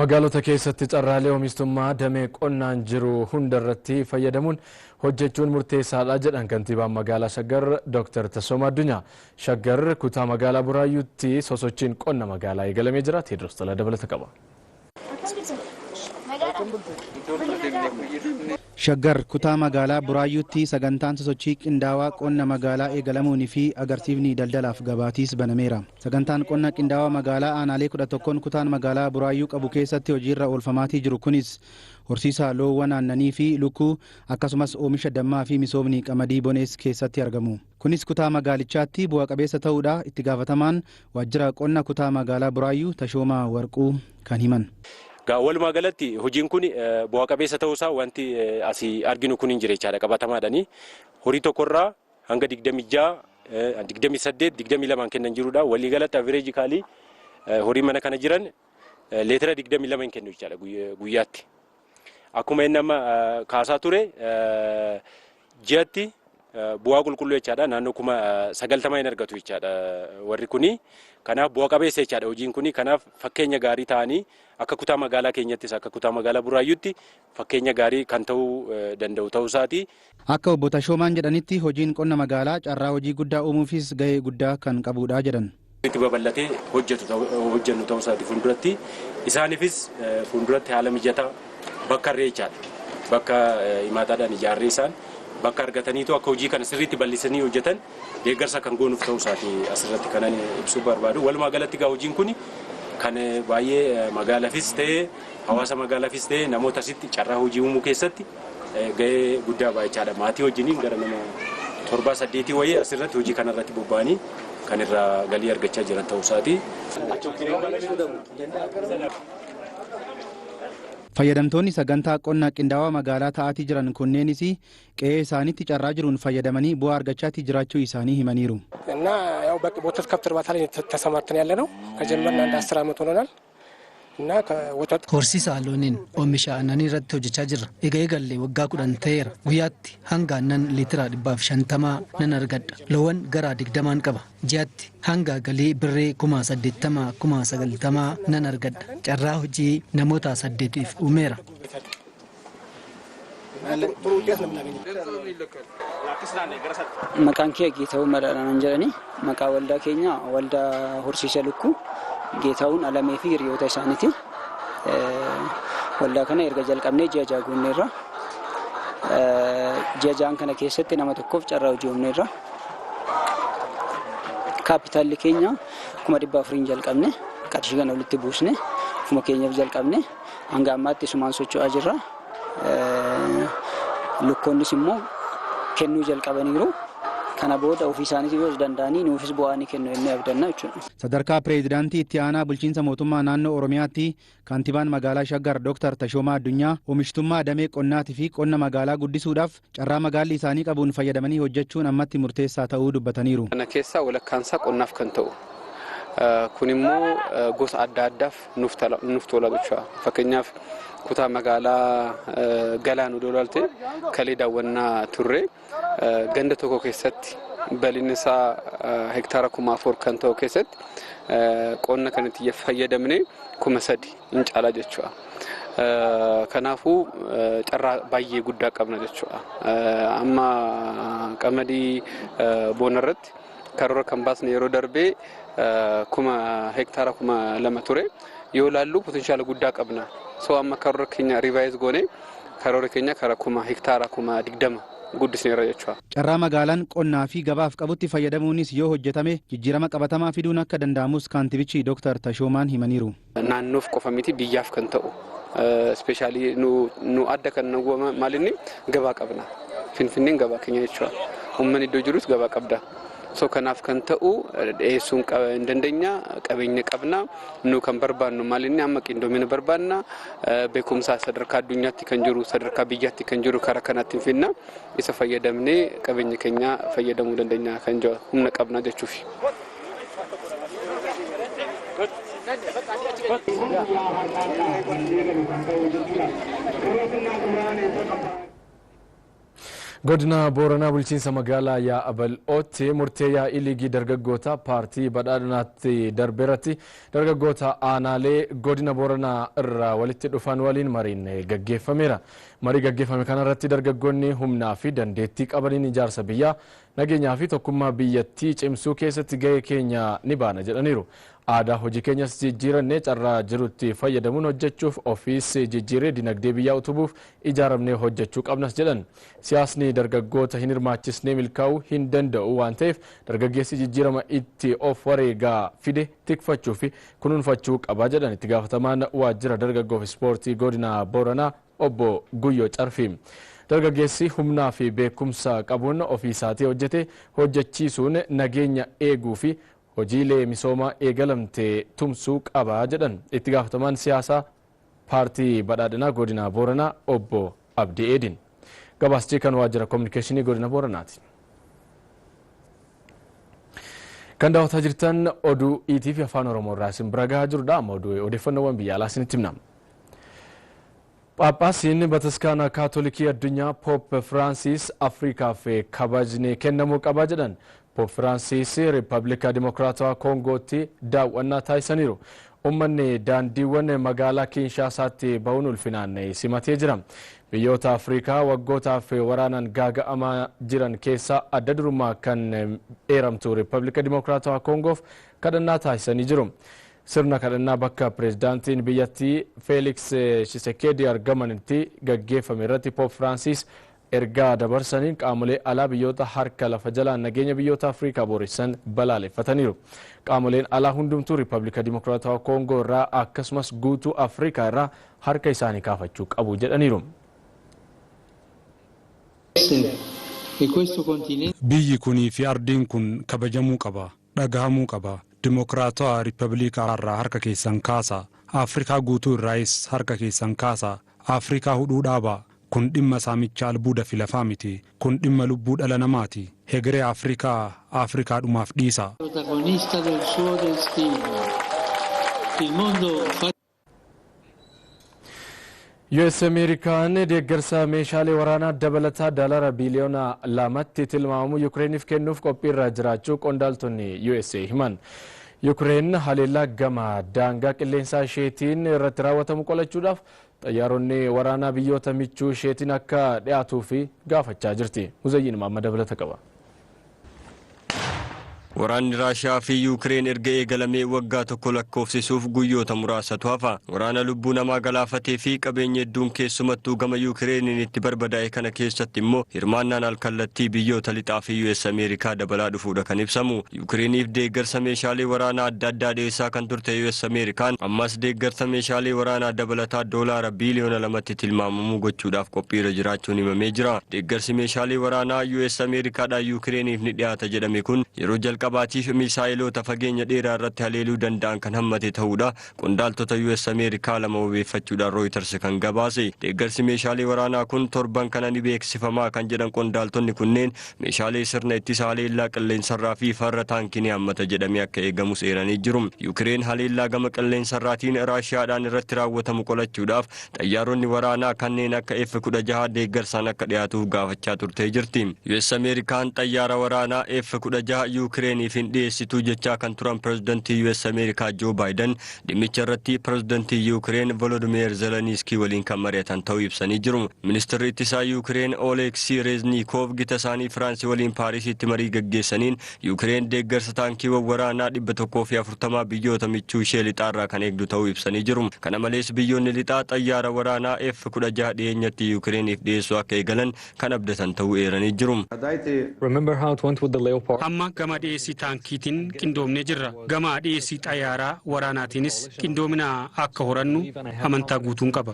Magaalota keessatti carraalee oomishtummaa damee qonnaan jiru hundarratti fayyadamuun hojjechuun murteessaadha jedhan kantiibaan magaalaa Shaggar Dr. Tassooma Addunyaa. Shaggar kutaa magaalaa Buraayyuutti sosochiin qonna magaalaa eegalamee jira. Teedros Talaa dabalata qaba. Shaggar kutaa magaalaa Buraayyuutti sagantaan sosochii qindaawaa qonna magaalaa eegalamuunii fi agarsiifni daldalaaf gabaatiis banameera. Sagantaan qonna qindaawaa magaalaa aanaalee 11 kutaan magaalaa Buraayyuu qabu keessatti hojiirra oolfamaatii jiru kunis horsiisa loowwan aannanii fi lukkuu akkasumas oomisha dammaa fi misoomni qamadii bonees keessatti argamu. Kunis kutaa magaalichaatti bu'a qabeessa ta'uudha itti gaafatamaan waajjira qonna kutaa magaalaa Buraayyuu Tashoomaa Warquu kan himan. Walumaa galatti hojiin kun bu'a qabeessa ta'uusaa wanti asii arginu kun hin jira jechaadha qabatamaadhaani. Horii tokkorraa hanga 26, 28, 22 kennan jirudha. Walii galatti averejikaalii horii mana kana jiran leetira 22 kennu jechaadha guyyaatti. Akkuma inni amma kaasaa ture ji'atti bu'aa qulqulluu jechaadha naannoo 90 hin argatu jechaadha warri kuni. Kanaaf bu'a qabeessa jechaadha hojiin kuni. Kanaaf fakkeenya gaarii ta'anii akka kutaa magaalaa keenyattis akka kutaa magaalaa Buraayyuutti fakkeenya gaarii kan ta'uu danda'u ta'uusaati. Akka obbo Tashoomaan jedhanitti hojiin qonna magaalaa carraa hojii guddaa uumuufis gahee guddaa kan qabudha jedhan. Itti babal'atee hojjennu ta'uusaati fuulduratti. Isaaniifis fuulduratti haala mijataa bakka irree jechaadha. Bakka himaataadhaan ijaarree isaan bakka argataniitu akka hojii kana sirriitti bal'isanii hojjetan deeggarsa kan goonuuf ta'uusaati asirratti kanan ibsuu barbaadu. Walumaa galatti gaa hojiin kun kan baay'ee magaalaafis ta'ee hawaasa magaalaafis ta'ee namoota asitti carraa hojii uumuu keessatti gahee guddaa baay'achaadha. Maatii wajjiniin gara nama 7-8 wayii asirratti hojii kanarratti bobba'anii kan irraa galii argachaa jiran ta'uusaati. Fayyadamtoonni sagantaa qonna qindaawaa magaalaa ta'aatii jiran kunneenis qe'ee isaaniitti carraa jiruun fayyadamanii bu'aa argachaatii jiraachuu isaanii himaniiru. እና ያው በወተት ከብት እርባታ ላይ ተሰማርተን ያለ ነው። ከጀመርን አንድ 10 ዓመት ሆኖናል። Horsiisa looniin oomisha aannanii irratti hojjechaa jirra. Egaa eegallee waggaa 10 ta'eera. Guyyaatti hanga aannan liitira 150 nan argadha. Loowwan gara 20 qaba. Ji'aatti hanga galii birrii 80,000 90,000 nan argadha. Carraa hojii namoota 8 uumeera. Maqaan kee Geetaawun Madaadhaan jedhani. Maqaa waldaa keenya waldaa horsiisa lukkuu Geetaawun Alamee fi hiriyoota isaaniiti. Waldaa kana erga jalqabnee ji'a jaaguunneerra. Ji'a jaan kana keessatti nama tokkoof carraa hojii uumneerra. Kaapitaalli keenya 400,000 jalqabne qarshii kana walitti buusne ofuma keenyaaf jalqabne hanga ammaatti sumaan socho'aa jirra. Lukkoonnis immoo kennuu jalqabaniiru. Kana booda ofii isaaniitiif yoo danda'anii nuufis bu'aanii kennu inni abdanna jechuudha. Sadarkaa pireezidaantii itti aanaa bulchiinsa mootummaa naannoo Oromiyaatti kantiibaan magaalaa Shaggar Dr. Tashoomaa Addunyaa oomishtummaa damee qonnaatii fi qonna magaalaa guddisuudhaaf carraa magaalli isaanii qabuun fayyadamanii hojjechuun ammatti murteessaa ta'uu dubbataniiru. Kana keessaa walakkaansaa qonnaaf kan ta'u. Kun immoo gosa adda addaaf nuuf tola jechuudha. Fakkeenyaaf kutaa magaalaa Galaanuu Dolalte kalee daawwannaa turre ganda tokko keessatti bal'inni isaa hektaara 4,000 kan ta'u keessatti qonna kanatti fayyadamne 3,000 hin caala jechuudha. Kanaafuu carraa baay'ee guddaa qabna jechuudha. Amma qamadii boonarratti karoora kan baasne yeroo darbee hektaara 2,000 ture yoo laallu potenshaala guddaa qabna. So amma karoora keenya rivaayiz goone karoora keenya karaa hektaara 20,000 guddisneerra jechuudha. Carraa magaalaan qonnaa fi gabaaf qabutti fayyadamuunis yoo hojjetame jijjiirama qabatamaa fiduun akka danda'amus kaantibichi Dr. Tashoomaan himaniiru. Naannoof qofa miti biyyaaf kan ta'u. Ispeeshaalii nu adda kan nagu maalinni gabaa qabna. Finfinneen gabaa keenya jechuudha. Uummanni iddoo jirus gabaa qabda. So kanaaf kan ta'u dhiyeessuun hin dandeenya qabeenya qabna nu kan barbaannu maalinni amma qindoomina barbaanna beekumsaa sadarkaa addunyaatti kan jiru sadarkaa biyyaatti kan jiru karaa kanatti finna isa fayyadamnee qabeenya keenya fayyadamuu dandeenya kan jiru humna qabna jechuufi. Godina Booranaa bulchiinsa magaalaa Yaa'abal'ootti murtee yaa'ii liigii dargaggoota paartii badhaadhinaatti darbeerratti dargaggoota aanaalee godina Booranaa irraa walitti dhufan waliin mariin gaggeeffameera. Marii gaggeeffame kanarratti dargaggoonni humnaa fi dandeettii qabaniin ijaarsa biyyaa nageenyaa fi tokkummaa biyyattii cimsuu keessatti gahee keenya ni baana jedhaniiru. Aadaa hojii keenyas jijjiirannee carraa jirutti fayyadamuun hojjechuuf ofiis jijjiiree dinagdee biyyaa utubuuf ijaaramnee hojjechuu qabnas jedhan. Siyaasni dargaggoota hin hirmaachisnee milkaa'uu hin danda'u waan ta'eef dargaggeessi jijjiirama itti of wareegaa fide tikfachuu fi kunuunfachuu qaba jedhan itti gaafatamaan waajjira dargaggoof ispoortii godina Booranaa obbo Guyyoo Carfii. Dargaggeessi humnaa fi beekumsa qabuun ofiisaatii hojjete hojjechiisuun nageenya eeguu fi hojiilee misoomaa eegalamtee tumsuu qaba jedhan itti gaafatamaan siyaasaa paartii badhaadhinaa godina Booranaa obbo Abdii Eedin. Gabaasni kan waajjira kominikeeshinii godina Booranaati. Kan daawwataa jirtan oduu ETV afaan Oromoo irraa isin bira gahaa jirudha. Amma oduu odeeffannoowwan biyya alaa isinitti himna. Phaaphaasiin bataskaana kaatolikii addunyaa Poop Firaansis Afrikaaf kabajni kennamuu qaba jedhan. Poop Firaansis Riippaabilika Dimokiraatawaa Koongootti daawwannaa taasisaniiru. Uummanni daandiiwwan magaalaa Kinshaasaatti bahuun ulfinaan simatee jira. Biyyoota Afrikaa waggootaaf waraanaan gaaga'amaa jiran keessaa adda durummaa kan eeramtu Riippaabilika Dimokiraatawaa Koongoof kadhannaa taasisanii jiru. Sirna kadhannaa bakka pireezidaantiin biyyattii Feeliks Shisekeedii argamanitti gaggeeffame irratti Poop Firaansis ergaa dabarsaniin qaamolee alaa biyyoota harka lafa jalaan nageenya biyyoota Afrikaa booressan balaaleffataniiru. Qaamoleen alaa hundumtuu Riippaabilika Dimokiraatawaa Koongoo irraa akkasumas guutuu Afrikaa irraa harka isaanii kaafachuu qabu jedhaniiru. Biyyi kunii fi ardiin kun kabajamuu qaba, dhagahamuu qaba. Dimokiraatawaa Riippaabilikaa irraa harka keessan kaasa. Afrikaa guutuu irraayis harka keessan kaasa. Afrikaa hudhuu dhaabaa. Kun dhimma saamicha albuuda fi lafaa miti. Kun dhimma lubbuu dhala namaati. Hegeree Afrikaa dhumaaf dhiisa. US Amerikaan deeggarsa meeshaalee waraanaa dabalataa daalara biliyoona 2tti tilmaamu Yukireeniif kennuuf qophiirra jiraachuu qondaaltonni USA himan. Yuukireen haleellaa gama daangaa qilleensaa isheetiin irratti raawwatamu qolachuudhaaf xayyaaronni waraanaa biyyoota michuu isheetiin akka dhiyaatuuf gaafachaa jirti. Muzayyin Maamma dabalata qaba. Waraanni Raashiyaa fi Yuukireen erga eegalamee waggaa tokko lakkoofsisuuf guyyoota muraasatu hafa. Waraana lubbuu namaa galaafatee fi qabeenya hedduun keessumattuu gama Yuukireeniin itti barbadaa'e kana keessatti immoo hirmaannaan alkallattii biyyoota lixaa fi US Ameerikaa dabalaa dhufuudha kan ibsamu. Yuukireeniif deeggarsa meeshaalee waraanaa adda addaa dhiyeessaa kan turte US Ameerikaan ammas deeggarsa meeshaalee waraanaa dabalataa doolaara biliyoona 2tti tilmaamamu gochuudhaaf qophiirra jiraachuun himamee jira. Deeggarsi meeshaalee waraanaa US Ameerikaadhaan Yuukireeniif ni dhiyaata jedhame kun yeroo qabaatiif misaa'ilota fageenya dheeraa irratti haleeluu danda'an kan hammate ta'uudha. Qondaaltota US Ameerikaa lama wabeeffachuudhaan Reuters kan gabaase. Deeggarsi meeshaalee waraanaa kun torban kana ni beeksifamaa kan jedhan qondaaltonni kunneen meeshaalee sirna ittisa haleellaa qilleensarraa fi farra taankii ni hammata jedhamee akka eegamus eeranii jiru. Yuukireen haleellaa gama qilleensarraatiin Raashiyaadhaan irratti raawwatamu qolachuudhaaf xayyaaronni waraanaa kanneen akka F-16 deeggarsaan akka dhiyaatuuf gaafachaa turtee jirti. US Ameerikaan xayyaara waraanaa F-16 Yuukireen Yuukireen dhiyeessituu jechaa kan turan pirezidantii US Ameerikaa Joo Baayiden dhimmicha irratti pirezidantii Yuukireen Volodimir Zeleniskii waliin kan mari'atan ta'uu ibsanii jiru. Ministeerri ittisaa Yuukireen Oleksii Reznikov gita isaanii Firaansii waliin Paarisitti marii gaggeessaniin Yuukireen deeggarsa taankiiwwan waraanaa 140 biyyoota michuu ishee lixaarraa kan eegdu ta'uu ibsanii jiru. Kana malees biyyoonni lixaa xayyaara waraanaa F-16 dhiyeenyatti Yuukireeniif dhiyeessuu akka eegalan kan abdatan ta'uu eeranii jiru. Amma gama dhiyeessii taankiitiin qindoomnee jirra. Gama dhiyeessii xayyaaraa waraanaatiinis qindoomina akka horannu amantaa guutuun qaba.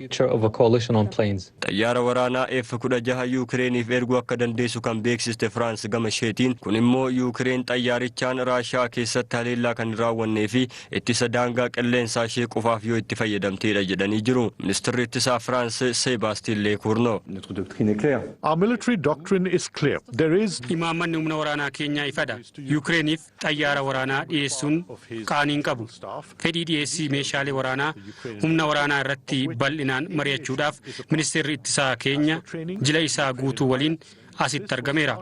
Xayyaara waraanaa F-16 Yuukireeniif erguu akka dandeessu kan beeksiste Firaans gama isheetiin kun immoo Yuukireen xayyaarichaan Raashiyaa keessatti haleellaa kan hin raawwannee fi ittisa daangaa qilleensaa ishee qofaaf yoo itti fayyadamteedha jedhanii jiru. Ministeerri ittisaa Firaans Sebaastiin Leekurno. Imaammanni humna waraanaa keenyaa ifadha. Yuukireeniif xayyaara waraanaa dhiyeessuun qaaniin qabu. Fedhii dhiyeessii meeshaalee waraanaa humna waraanaa irratti bal'inaan mari'achuudhaaf ministeerri ittisaa keenya jila isaa guutuu waliin asitti argameera.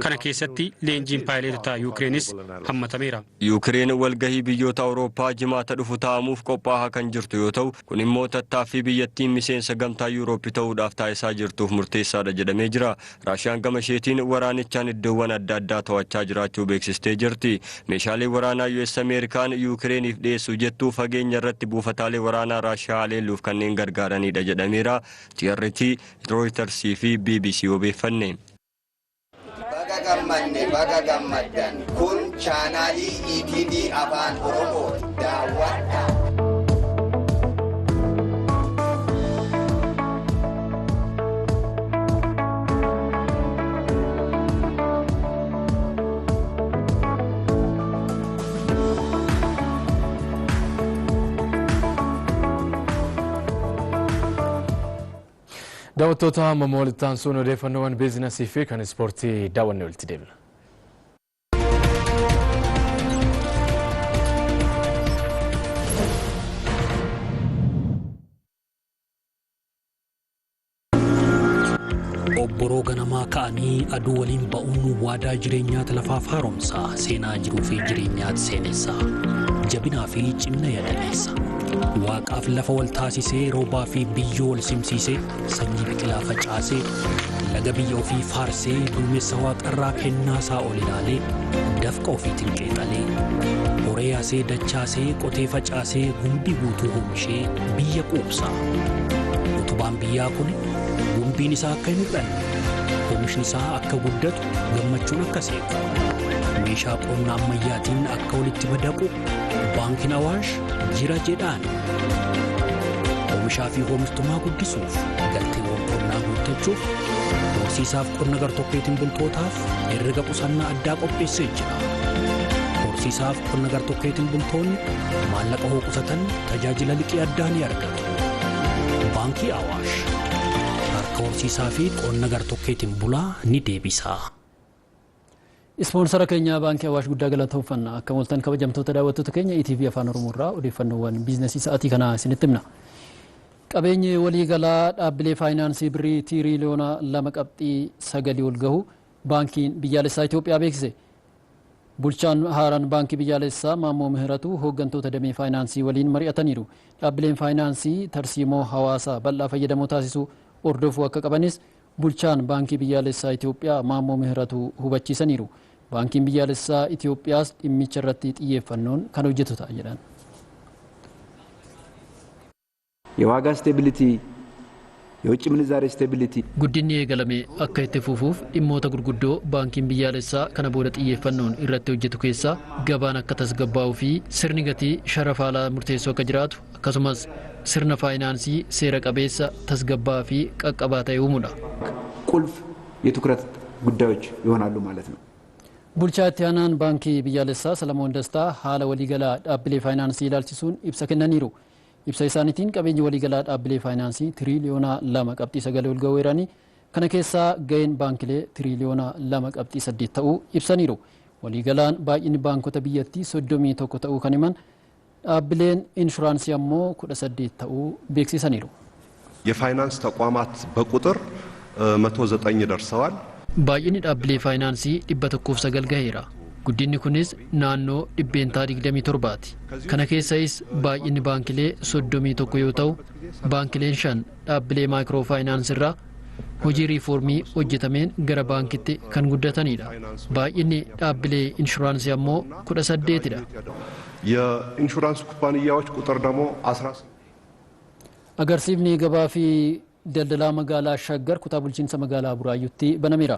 Kana keessatti leenjiin paayileetota Yuukireenis hammatameera. Yuukireen walgahii biyyoota Awurooppaa jimaata dhufu taa'amuuf qophaa'aa kan jirtu yoo ta'u kun immoo tattaaffii biyyattiin miseensa gamtaa Yuurooppii ta'uudhaaf taasisaa jirtuuf murteessaadha jedhamee jira. Raashiyaan gama isheetiin waraanichaan iddoowwan adda addaa to'achaa jiraachuu beeksistee jirti. Meeshaalee waraanaa US Ameerikaan Yuukireeniif dhiyeessu jettuu fageenya irratti buufataalee waraanaa Raashiyaa haleeluuf kanneen gargaaranidha jedhameera. TRT, Reuters fi BBC obeeffanne. Baga gammaddan kun chaanaalii ETV Afaan Oromooti. Daawwadhaa. Daawwattoota mammoolitaan sun odeeffannoowwan biizinasii fi kan ispoortii daawwannee walitti deebina. Obboroo ganamaa ka'anii aduu waliin ba'uun waadaa jireenyaa lafaaf haaromsaa seenaa jiruu fi jireenyaatti seenessaa jabinaa fi cimna yaadameessa. Waaqaaf lafa wal taasisee roobaa fi biyyoo wal simsiisee sanyii biqilaa facaasee laga biyya ofii faarsee duumessa waaqarraa kennaasaa ol ilaalee dafqa ofiitiin qeexalee horee yaasee dachaasee qotee facaasee gumbii guutuu oomishee biyya quubsaa. Utubaan biyyaa kun gumbiin isaa akka hin hir'anne oomishni isaa akka guddatu gammachuun akka seequ meeshaa qonnaa ammayyaatiin akka walitti madaqu baankiin Awaash jira jedhaan oomishaa fi oomishtummaa guddisuuf galteewwan qonnaa guuttachuuf horsiisaaf qonna gartokkeetiin bultootaaf herrega qusannaa addaa qopheessee jira. Horsiisaaf qonna gartokkeetiin bultoonni maallaqa hoo qusatan tajaajila liqii addaa ni argatu. Baankii Awaash harka horsiisaa fi qonna gartokkeetiin bulaa ni deebisa. Ispoonsara keenya baankii Awaash guddaa galatoomfanna. Akka mul'atan kabajamtoota daawwattoota keenya ETV Afaan Oromoo irraa odeeffannoowwan biizinasii sa'aatii kanaa isinitti himna. Qabeenyi waliigalaa dhaabbilee faayinaansii birrii tiriliyoona 2.9 ol gahu baankiin biyyaalessaa Itoophiyaa beeksise. Bulchaan haaraan baankii biyyaalessaa Maammoo Mihiratu hooggantoota damee faayinaansii waliin mari'ataniiru. Dhaabbileen faayinaansii tarsiimoo hawaasaa bal'aa fayyadamoo taasisuu hordofuu akka qabanis bulchaan baankii biyyaalessaa Itoophiyaa Maammoo Mihiratu hubachiisaniiru. Baankiin biyyaalessaa Itoophiyaas dhimmicha irratti xiyyeeffannoon kan hojjetu ta'a jedhan. የዋጋ ስቴቢሊቲ የውጭ ምንዛሬ ስቴቢሊቲ guddinni eegalame akka itti fufuuf dhimmoota gurguddoo baankiin biyyaalessaa kana booda xiyyeeffannoon irratti hojjetu keessaa gabaan akka tasgabbaa'uu fi sirni gatii sharafaalaa murteessoo akka jiraatu akkasumas sirna faayinaansii seera qabeessa tasgabbaa'aa fi qaqqabaa ta'e uumuudha. ቁልፍ የትኩረት ጉዳዮች ይሆናሉ ማለት ነው። bulchaa itti aanaan baankii biyyaalessaa Salamoon Dastaa haala waliigalaa dhaabbilee faayinaansii ilaalchisuun ibsa kennaniiru. Ibsa isaaniitiin qabeenyi waliigalaa dhaabbilee faayinaansii tiriliyoona 2.9 ol ga'eeranii kana keessaa ga'een baankilee tiriliyoona 2.8 ta'uu ibsaniiru. Waliigalaan baay'inni baankota biyyattii 31 ta'uu kan himan dhaabbileen inshuraansii ammoo 18 ta'uu beeksisaniiru. የፋይናንስ ተቋማት በቁጥር 109 ደርሰዋል። baay'inni dhaabbilee faayinaansii 109 ga'eera. Guddinni kunis naannoo 27ti. Kana keessais baay'inni baankilee 31 yoo ta'u, baankileen 5 dhaabbilee maayikiroo faayinaansii irraa hojii riifoormii hojjetameen gara baankitti kan guddatanidha. Baay'inni dhaabbilee inshuraansii ammoo 18dha. የኢንሹራንስ ኩባንያዎች ቁጥር ደግሞ 18 agarsiifni gabaa fi daldalaa magaalaa Shaggar kutaa bulchiinsa magaalaa Buraayyuutti banameera.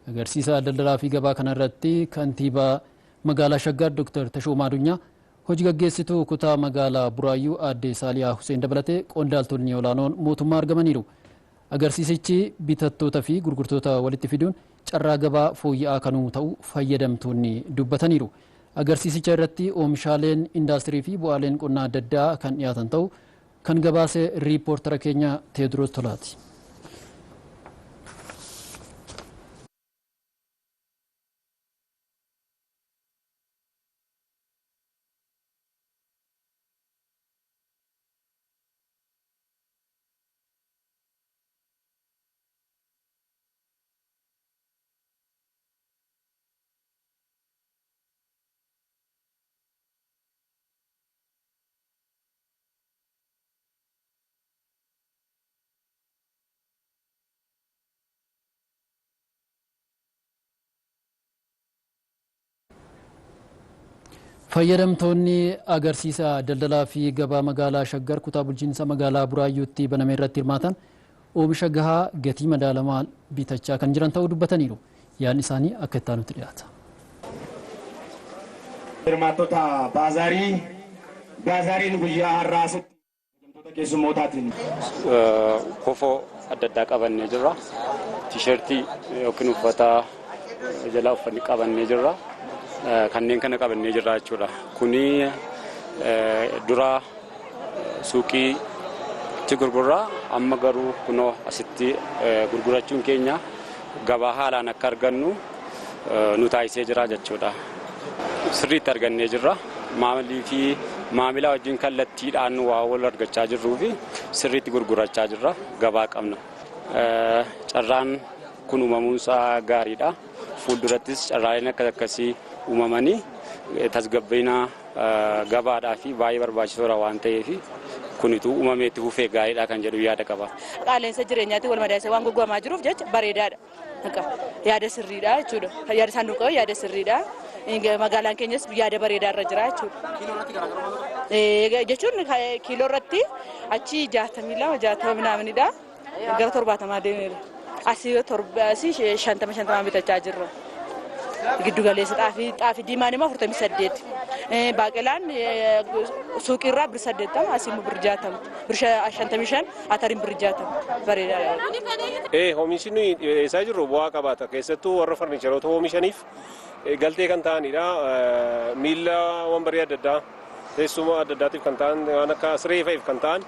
Agarsiisa daldalaa fi gabaa kanarratti kantiibaa magaalaa Shaggar Dr. Tashoomaa Adunyaa, hojii gaggeessituu kutaa magaalaa Buraayyuu aadde Saaliyaa Huseen dabalatee qondaaltonni olaanoon mootummaa argamaniiru. Agarsiisichi bitattoota fi gurgurtoota walitti fiduun carraa gabaa fooyya'aa kanuu ta'u fayyadamtoonni dubbataniiru. Agarsiisicha irratti oomishaaleen indaastirii fi bu'aaleen qonnaa adda addaa kan dhiyaatan ta'u kan gabaase riippoortara keenya Teediroos Tolaati. fayyadamtoonni agarsiisa daldalaa fi gabaa magaalaa Shaggar kutaa bulchiinsa magaalaa Buraayyuutti baname irratti hirmaatan oomisha gahaa gatii madaalamaan bitachaa kan jiran ta'uu dubbataniiru. Yaadni isaanii akka itti aanutti dhiyaata. Hirmaattota baazaariin guyyaa har'aasitti hojjettoota keessummootaatiin kofoo adda addaa qabannee jirra. Tiishartii yookiin uffata jalaa uffanni qabannee jirra. Kanneen kana qabannee jirra jechuudha. Kuni dura suuqiitti gurgurra, amma garuu kunoo asitti gurgurachuun keenya gabaa haalaan akka argannu nu taasisee jira jechuudha. Sirriitti argannee jirra. Maamilii fi maamila wajjin kallattiidhaan waa wal argachaa jirruu fi sirriitti gurgurachaa jirra. Gabaa qabna. Carraan kun uumamuunsaa gaariidha. Fuuldurattis carraaleen akkasii uumamanii tasgabbiina gabaadhaa fi baay'ee barbaachisoodha waan ta'eef kunitu uumameetti fufee gaariidha kan jedhu yaada qaba. Qaaleensa jireenyaatti wal madaasee waan gurguramaa jiruuf jecha bareedaadha. Yaada sirriidha jechuudha. Yaada saanduqa yaada sirriidha. Magaalaan keenyas yaada bareedaa irra jira jechuudha. Jechuun kiiloo irratti achi 62 minaaminidha. Gara 70 deemeera. Asii 50 bitachaa jirra. Giddu galeessa xaafii diimaan immoo 48. Baaqelaan suuqii irraa bir 80 asii immoo bir 60. Bir 55 atariin bir 60. Bareedaadha. Oomishni isaa jiru bu'aa qabaata. Keessattuu warra farniicharoota oomishaniif galtee kan ta'anidha. Miila wambarii adda addaa teessuma adda addaatiif kan ta'an waan akka siree fa'iif kan ta'an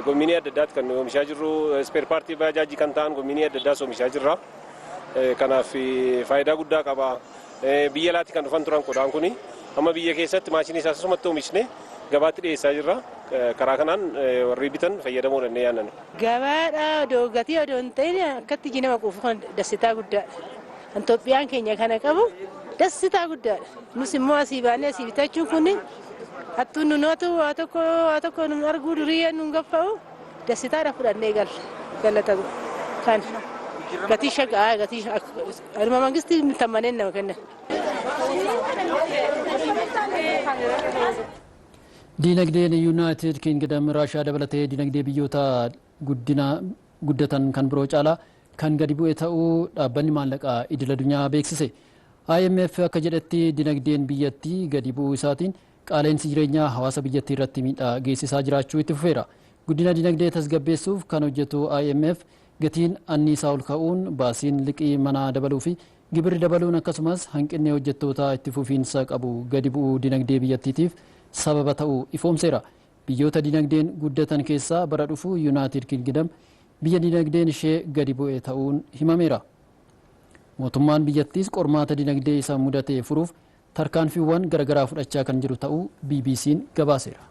gominii adda addaatti kan oomishaa jirru ispeer paartii baajaajii kan ta'an gominii adda addaas oomishaa jirra. Kanaaf faayidaa guddaa qaba. Biyya alaatti kan dhufan turan qodaan kuni amma biyya keessatti maashinii isaa akkasumatti oomishne gabaatti dhiyeessaa jirra. karaa kanaan warri bitan fayyadamoo danda'e yaannan. Gabaadha odoo gatii odoo hin ta'in akkatti jinama quufu kan dasitaa guddaadha. Itoophiyaan keenya kana qabu dasitaa guddaadha. Nus immoo asii baanee asii bitachuun kun hattuu nunoota waa tokko nu arguu durii nu gaffa'u dasitaadha fudhannee galata kan gatii shagaa gatii alma mangisti tamaneen nama kenna. Diinagdeen Yuunaayitid Kingdom Raashiyaa dabalatee diinagdee biyyoota guddatan kan biroo caalaa kan gadi bu'e ta'uu dhaabbanni maallaqaa idil addunyaa beeksise. IMF akka jedhetti diinagdeen biyyattii gadi bu'uu isaatiin qaaleensi jireenyaa hawaasa biyyattii irratti miidhaa geessisaa jiraachuu itti fufeera. Guddina diinagdee tasgabbeessuuf kan hojjetu IMF gatiin anniisaa ol ka'uun baasiin liqii manaa dabaluu fi gibirri dabaluun akkasumas hanqinni hojjettootaa itti fufiinsa qabu gadi bu'uu diinagdee biyyattiitiif sababa ta'uu ifoomseera. Biyyoota diinagdeen guddatan keessaa bara dhufu Yuunaayitid Kingdom biyya diinagdeen ishee gadi bu'e ta'uun himameera. Mootummaan biyyattiis qormaata diinagdee isa mudate furuuf tarkaanfiiwwan garaagaraa fudhachaa kan jiru ta'uu BBC'n gabaaseera.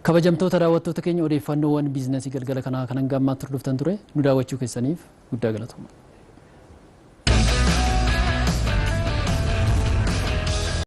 Kabajamtoota daawwattoota keenya odeeffannoowwan biizinasii galgala kanaa kan hanga ammaatti hordoftan ture nu daawwachuu keessaniif guddaa galatooma.